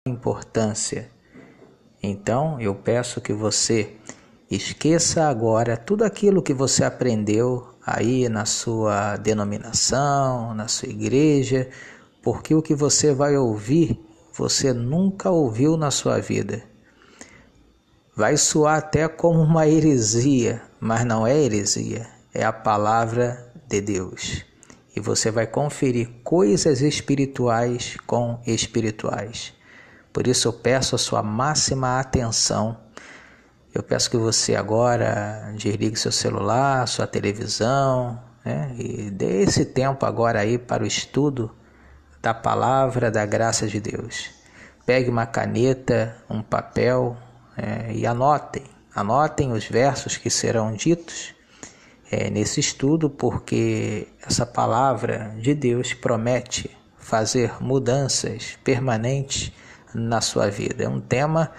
importância. Então, eu peço que você esqueça agora tudo aquilo que você aprendeu aí na sua denominação, na sua igreja, porque o que você vai ouvir, você nunca ouviu na sua vida. Vai soar até como uma heresia, mas não é heresia, é a palavra de Deus. E você vai conferir coisas espirituais com espirituais. Por isso eu peço a sua máxima atenção. Eu peço que você agora desligue seu celular, sua televisão, e dê esse tempo agora aí para o estudo da palavra da graça de Deus. Pegue uma caneta, um papel e anotem os versos que serão ditos nesse estudo, porque essa palavra de Deus promete fazer mudanças permanentes na sua vida. É um tema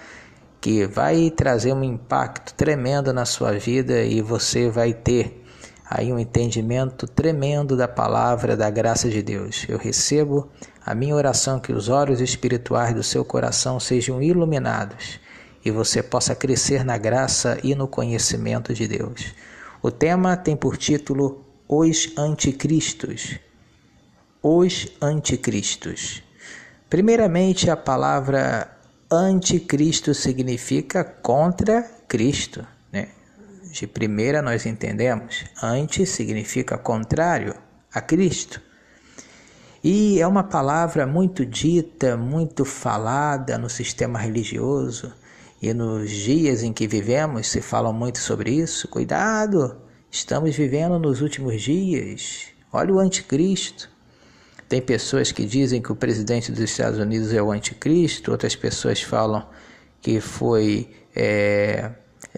que vai trazer um impacto tremendo na sua vida e você vai ter aí um entendimento tremendo da palavra da graça de Deus. Eu recebo a minha oração que os olhos espirituais do seu coração sejam iluminados e você possa crescer na graça e no conhecimento de Deus. O tema tem por título Os Anticristos. Os Anticristos. Primeiramente, a palavra anticristo significa contra Cristo, De primeira nós entendemos, anti significa contrário a Cristo. E é uma palavra muito dita, muito falada no sistema religioso, e nos dias em que vivemos se fala muito sobre isso. Cuidado, estamos vivendo nos últimos dias, olha o anticristo. Tem pessoas que dizem que o presidente dos Estados Unidos é o anticristo, outras pessoas falam que foi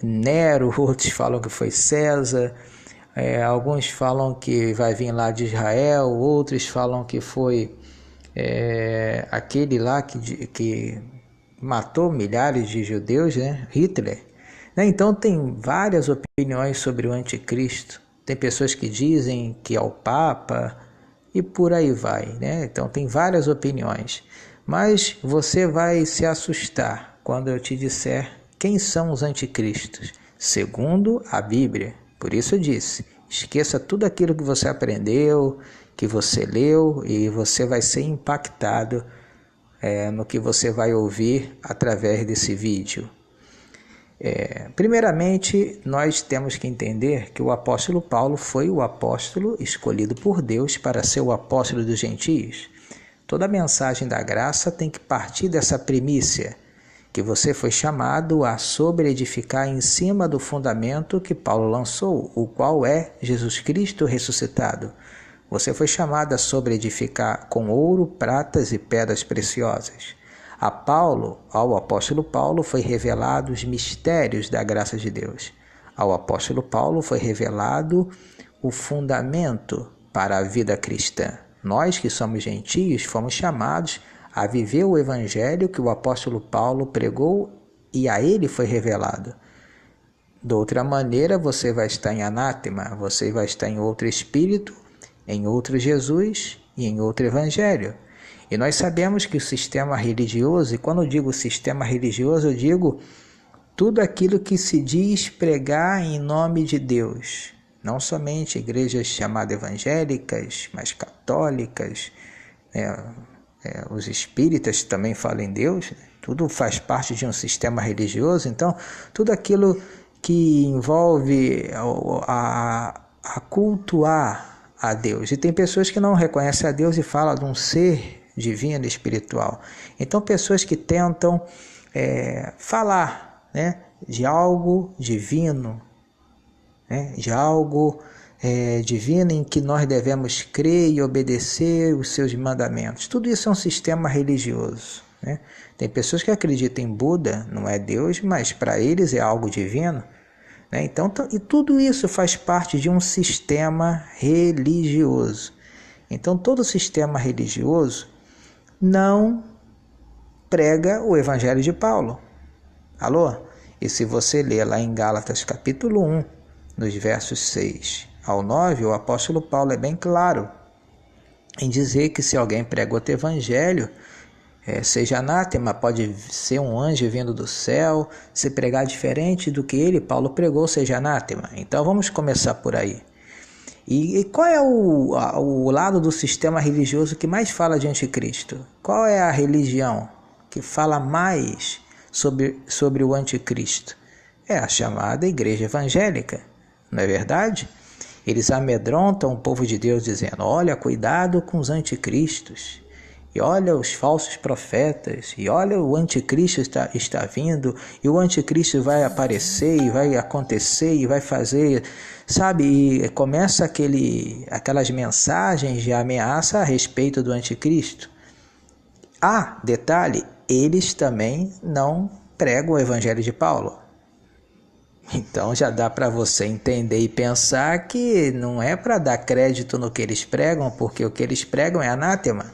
Nero, outros falam que foi César, alguns falam que vai vir lá de Israel, outros falam que foi aquele lá que matou milhares de judeus, Hitler. Então tem várias opiniões sobre o anticristo. Tem pessoas que dizem que é o Papa, e por aí vai, Então tem várias opiniões, mas você vai se assustar quando eu te disser quem são os anticristos, segundo a Bíblia. Por isso eu disse, esqueça tudo aquilo que você aprendeu, que você leu, e você vai ser impactado no que você vai ouvir através desse vídeo. Primeiramente, nós temos que entender que o apóstolo Paulo foi o apóstolo escolhido por Deus para ser o apóstolo dos gentios. Toda a mensagem da graça tem que partir dessa primícia, que você foi chamado a sobreedificar em cima do fundamento que Paulo lançou, o qual é Jesus Cristo ressuscitado. Você foi chamado a sobreedificar com ouro, pratas e pedras preciosas. Ao apóstolo Paulo foi revelado os mistérios da graça de Deus. Ao apóstolo Paulo foi revelado o fundamento para a vida cristã. Nós que somos gentios fomos chamados a viver o evangelho que o apóstolo Paulo pregou e a ele foi revelado. De outra maneira, você vai estar em anátema, você vai estar em outro espírito, em outro Jesus e em outro evangelho. E nós sabemos que o sistema religioso, e quando eu digo sistema religioso, eu digo tudo aquilo que se diz pregar em nome de Deus. Não somente igrejas chamadas evangélicas, mas católicas, os espíritas também falam em Deus, tudo faz parte de um sistema religioso. Então, tudo aquilo que envolve a cultuar a Deus. E tem pessoas que não reconhecem a Deus e falam de um ser divino, espiritual. Então, pessoas que tentam falar de algo divino, de algo divino em que nós devemos crer e obedecer os seus mandamentos. Tudo isso é um sistema religioso. Tem pessoas que acreditam em Buda, não é Deus, mas para eles é algo divino. Então, e tudo isso faz parte de um sistema religioso. Então, todo sistema religioso não prega o evangelho de Paulo. Alô? E se você ler lá em Gálatas capítulo 1, nos versos 6 ao 9, o apóstolo Paulo é bem claro em dizer que se alguém prega outro evangelho, seja anátema, pode ser um anjo vindo do céu, se pregar diferente do que ele, Paulo, pregou, seja anátema. Então vamos começar por aí. E qual é o lado do sistema religioso que mais fala de anticristo? Qual é a religião que fala mais sobre o anticristo? É a chamada igreja evangélica, não é verdade? Eles amedrontam o povo de Deus dizendo, olha, cuidado com os anticristos, e olha os falsos profetas, e olha o anticristo está vindo, e o anticristo vai aparecer, e vai acontecer, e vai fazer, sabe? E começa aquelas mensagens de ameaça a respeito do anticristo. Detalhe, eles também não pregam o evangelho de Paulo. Então já dá para você entender e pensar que não é para dar crédito no que eles pregam, porque o que eles pregam é anátema.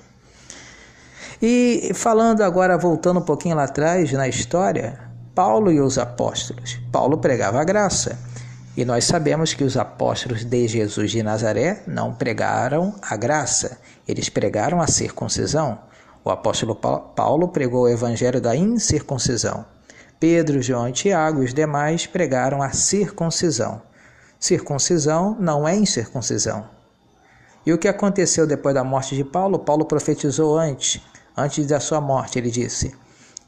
E falando agora, voltando um pouquinho lá atrás na história, Paulo e os apóstolos. Paulo pregava a graça. E nós sabemos que os apóstolos de Jesus de Nazaré não pregaram a graça, eles pregaram a circuncisão. O apóstolo Paulo pregou o evangelho da incircuncisão. Pedro, João e Tiago e os demais pregaram a circuncisão. Circuncisão não é incircuncisão. E o que aconteceu depois da morte de Paulo? Paulo profetizou antes da sua morte. Ele disse,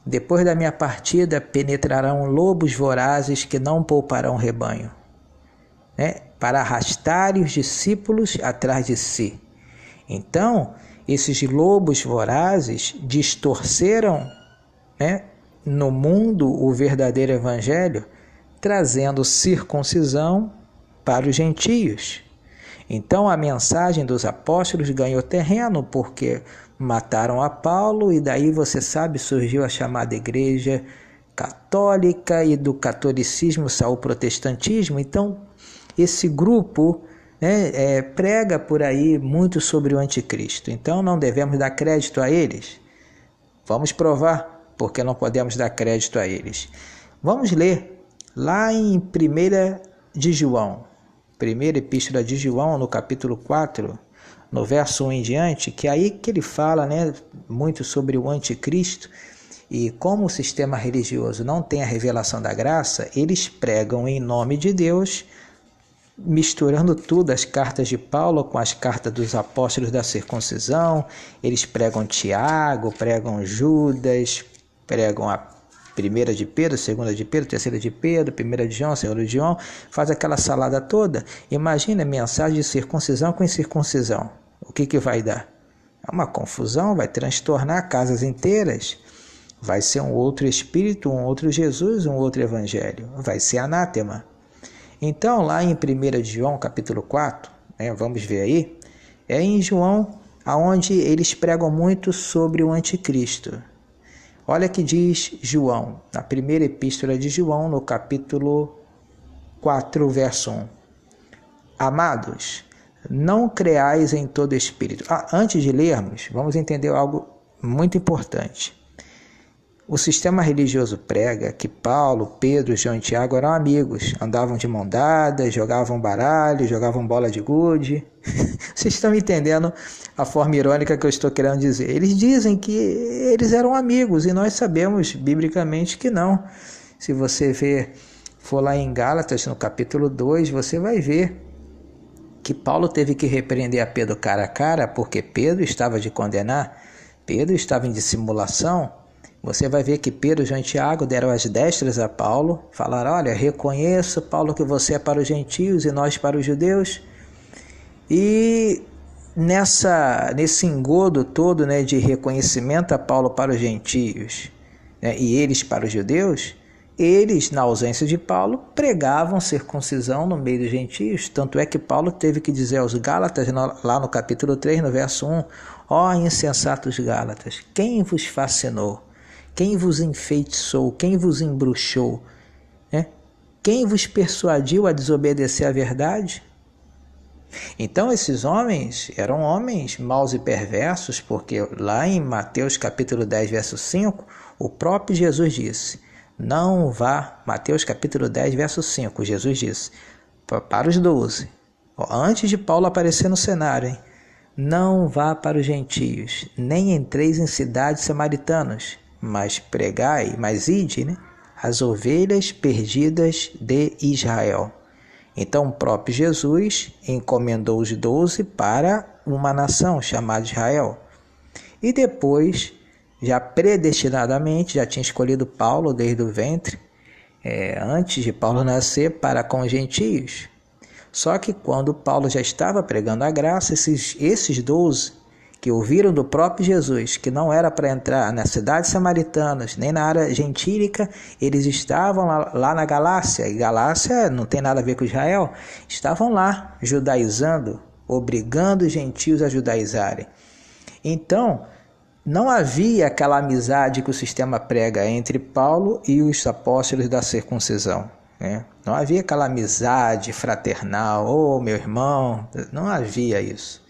depois da minha partida penetrarão lobos vorazes que não pouparão rebanho, para arrastarem os discípulos atrás de si. Então, esses lobos vorazes distorceram, no mundo o verdadeiro evangelho, trazendo circuncisão para os gentios. Então a mensagem dos apóstolos ganhou terreno porque mataram a Paulo e daí você sabe, surgiu a chamada igreja católica e do catolicismo saiu o protestantismo. Então esse grupo prega por aí muito sobre o anticristo. Então não devemos dar crédito a eles. Vamos provar porque não podemos dar crédito a eles. Vamos ler lá em 1 de João, primeira epístola de João, no capítulo 4, no verso 1 em diante, que é aí que ele fala muito sobre o anticristo, e como o sistema religioso não tem a revelação da graça, eles pregam em nome de Deus, misturando tudo, as cartas de Paulo com as cartas dos apóstolos da circuncisão. Eles pregam Tiago, pregam Judas, pregam a 1 de Pedro, 2 de Pedro, 3 de Pedro, 1 de João, 2 de João, faz aquela salada toda. Imagina a mensagem de circuncisão com incircuncisão. O que vai dar? É uma confusão, vai transtornar casas inteiras. Vai ser um outro espírito, um outro Jesus, um outro evangelho. Vai ser anátema. Então, lá em 1 de João, capítulo 4, vamos ver aí, é em João, onde eles pregam muito sobre o anticristo. Olha que diz João, na primeira epístola de João, no capítulo 4, verso 1. Amados, não creais em todo espírito. Antes de lermos, vamos entender algo muito importante. O sistema religioso prega que Paulo, Pedro, João e Tiago eram amigos, andavam de mão dada, jogavam baralho, jogavam bola de gude. Vocês estão entendendo a forma irônica que eu estou querendo dizer? Eles dizem que eles eram amigos e nós sabemos biblicamente que não. Se você for lá em Gálatas, no capítulo 2, você vai ver que Paulo teve que repreender a Pedro cara a cara porque Pedro estava de condenar, Pedro estava em dissimulação. Você vai ver que Pedro, João e Tiago deram as destras a Paulo, falaram, olha, reconheço, Paulo, que você é para os gentios e nós para os judeus. E nesse engodo todo de reconhecimento a Paulo para os gentios e eles para os judeus, eles, na ausência de Paulo, pregavam circuncisão no meio dos gentios. Tanto é que Paulo teve que dizer aos Gálatas, lá no capítulo 3, no verso 1, ó insensatos Gálatas, quem vos fascinou? Quem vos enfeitiçou? Quem vos embruxou? Quem vos persuadiu a desobedecer à verdade? Então esses homens eram homens maus e perversos, porque lá em Mateus capítulo 10, verso 5, o próprio Jesus disse, não vá, Mateus capítulo 10, verso 5, Jesus disse, para os 12, antes de Paulo aparecer no cenário, não vá para os gentios, nem entreis em cidades samaritanos, mas pregai, mas ide, né, as ovelhas perdidas de Israel. Então o próprio Jesus encomendou os 12 para uma nação chamada Israel. E depois, já predestinadamente, já tinha escolhido Paulo desde o ventre, antes de Paulo nascer, para com os gentios. Só que quando Paulo já estava pregando a graça, esses 12 que ouviram do próprio Jesus que não era para entrar nas cidades samaritanas, nem na área gentílica, eles estavam lá na Galácia, e Galácia não tem nada a ver com Israel, estavam lá judaizando, obrigando os gentios a judaizarem. Então, não havia aquela amizade que o sistema prega entre Paulo e os apóstolos da circuncisão. Não havia aquela amizade fraternal, meu irmão, não havia isso.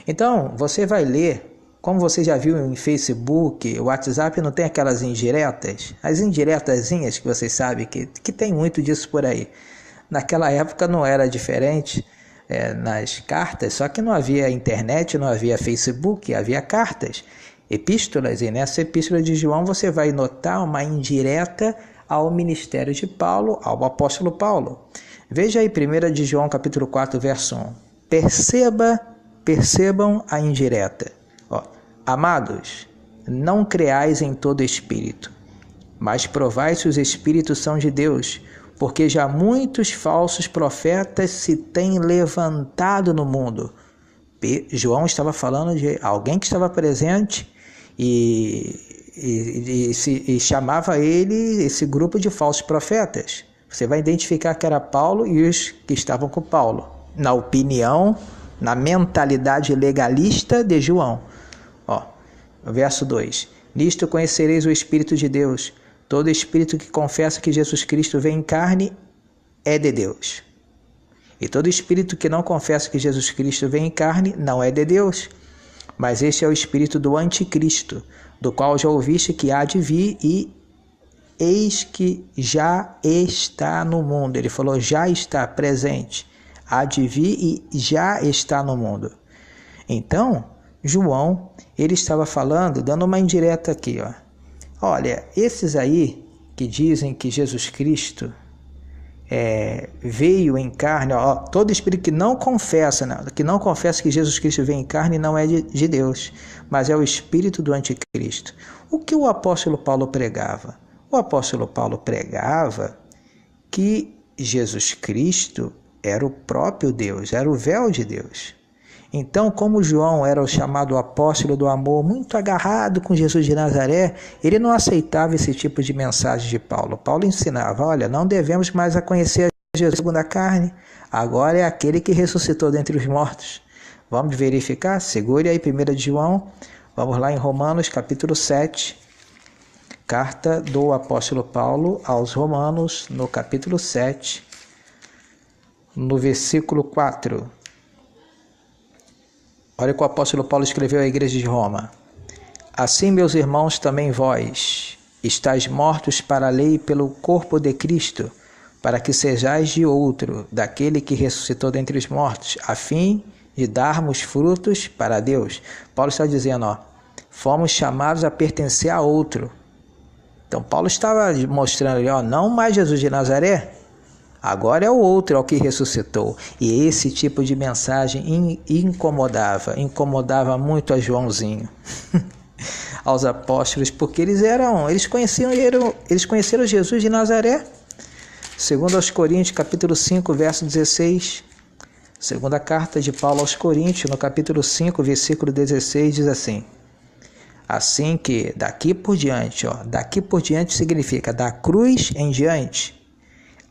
Então, você vai ler, como você já viu em Facebook, o WhatsApp não tem aquelas indiretas, as indiretazinhas que vocês sabem que tem muito disso por aí. Naquela época não era diferente, nas cartas, só que não havia internet, não havia Facebook, havia cartas, epístolas, e nessa epístola de João você vai notar uma indireta ao ministério de Paulo, ao apóstolo Paulo. Veja aí 1 de João capítulo 4, verso 1. Percebam a indireta. Amados, não creais em todo espírito, mas provai se os espíritos são de Deus, porque já muitos falsos profetas se têm levantado no mundo. João estava falando de alguém que estava presente e chamava esse grupo de falsos profetas. Você vai identificar que era Paulo e os que estavam com Paulo, na opinião, na mentalidade legalista de João. Verso 2: Nisto conhecereis o Espírito de Deus. Todo espírito que confessa que Jesus Cristo vem em carne é de Deus. E todo espírito que não confessa que Jesus Cristo vem em carne não é de Deus. Mas este é o espírito do anticristo, do qual já ouviste que há de vir, e eis que já está no mundo. Ele falou já está presente, há de vir e já está no mundo. Então, João, ele estava falando, dando uma indireta aqui, olha, esses aí que dizem que Jesus Cristo veio em carne, todo espírito que não confessa que Jesus Cristo veio em carne não é de Deus, mas é o espírito do anticristo. O que o apóstolo Paulo pregava? O apóstolo Paulo pregava que Jesus Cristo era o próprio Deus, era o véu de Deus. Então, como João era o chamado apóstolo do amor, muito agarrado com Jesus de Nazaré, ele não aceitava esse tipo de mensagem de Paulo. Paulo ensinava, olha, não devemos mais a conhecer a Jesus segundo a carne, agora é aquele que ressuscitou dentre os mortos. Vamos verificar? Segure aí 1 de João, vamos lá em Romanos capítulo 7, carta do apóstolo Paulo aos Romanos, no capítulo 7, no versículo 4. Olha o que o apóstolo Paulo escreveu à igreja de Roma. Assim, meus irmãos, também vós estáis mortos para a lei pelo corpo de Cristo, para que sejais de outro, daquele que ressuscitou dentre os mortos, a fim de darmos frutos para Deus. Paulo está dizendo, fomos chamados a pertencer a outro. Então, Paulo estava mostrando ali, não mais Jesus de Nazaré, agora é o outro, é o que ressuscitou. E esse tipo de mensagem incomodava muito a Joãozinho, aos apóstolos, porque eles conheceram Jesus de Nazaré. Segundo aos Coríntios, capítulo 5, verso 16, segunda carta de Paulo aos Coríntios, no capítulo 5, versículo 16, diz assim: assim que daqui por diante significa da cruz em diante,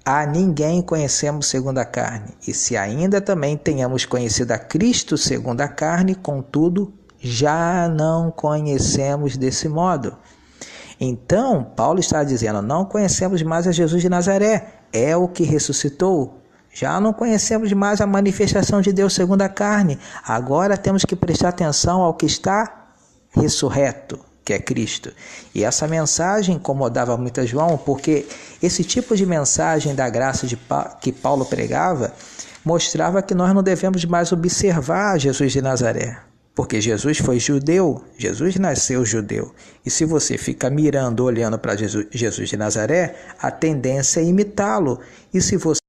a ninguém conhecemos segundo a carne, e se ainda também tenhamos conhecido a Cristo segundo a carne, contudo, já não conhecemos desse modo. Então, Paulo está dizendo, não conhecemos mais a Jesus de Nazaré, é o que ressuscitou. Já não conhecemos mais a manifestação de Deus segundo a carne, agora temos que prestar atenção ao que está ressurreto, que é Cristo. E essa mensagem incomodava muito a João, porque esse tipo de mensagem da graça que Paulo pregava mostrava que nós não devemos mais observar Jesus de Nazaré. Porque Jesus foi judeu, Jesus nasceu judeu. E se você fica mirando, olhando para Jesus de Nazaré, a tendência é imitá-lo. E se você